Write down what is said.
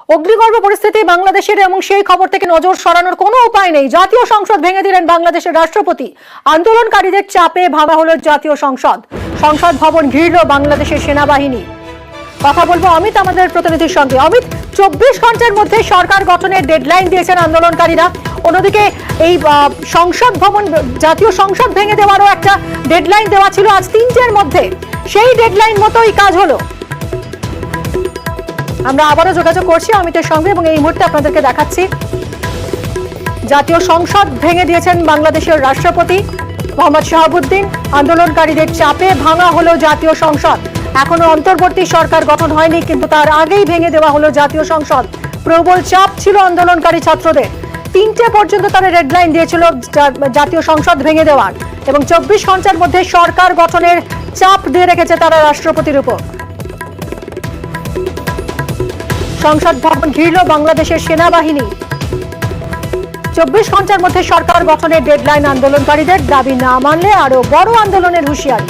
অগ্নিগর্ভ পরিস্থিতি বাংলাদেশের এবং সেই খবর থেকে নজর সরানোর কোনো উপায় নেই। জাতীয় সংসদ ভেঙে দিলেন বাংলাদেশের রাষ্ট্রপতি। আন্দোলনকারীদের চাপে ভাঙা হলো জাতীয় সংসদ। সংসদ ভবন ঘিরল বাংলাদেশের সেনাবাহিনী। কথা বলবো অমিত আমাদের প্রতিনিধির সঙ্গে। অমিত, 24 ঘন্টার মধ্যে সরকার গঠনের ডেডলাইন দিয়েছেন আন্দোলনকারীরা। অন্যদিকে এই সংসদ ভবন, জাতীয় সংসদ ভেঙে দেওয়ারও একটা ডেডলাইন দেওয়া ছিল আজ 3টের মধ্যে। সেই ডেডলাইন মতোই কাজ হলো। আমরা আবারও যোগাযোগ করছি অমিতের সঙ্গে এবং এই মুহূর্তে আপনাদেরকে দেখাচ্ছি জাতীয় সংসদ ভেঙে দিয়েছেন বাংলাদেশের রাষ্ট্রপতি মোহাম্মদ শাহাবুদ্দিন। আন্দোলনকারীদের চাপে ভাঙা হলো জাতীয় সংসদ। এখনো অন্তর্বর্তী সরকার গঠন হয়নি, কিন্তু তার আগেই ভেঙে দেওয়া হলো জাতীয় সংসদ। প্রবল চাপ ছিল আন্দোলনকারী ছাত্রদের। 3টে পর্যন্ত তারা ডেডলাইন দিয়েছিল জাতীয় সংসদ ভেঙে দেওয়ার, এবং 24 ঘন্টার মধ্যে সরকার গঠনের চাপ দিয়ে রেখেছে তারা রাষ্ট্রপতির উপর। সংসদ ভবন ঘিরল বাংলাদেশের সেনাবাহিনী। 24 ঘন্টার মধ্যে সরকার গঠনের ডেডলাইন আন্দোলনকারীদের। দাবি না মানলে আরো বড় আন্দোলনের হুঁশিয়ারি।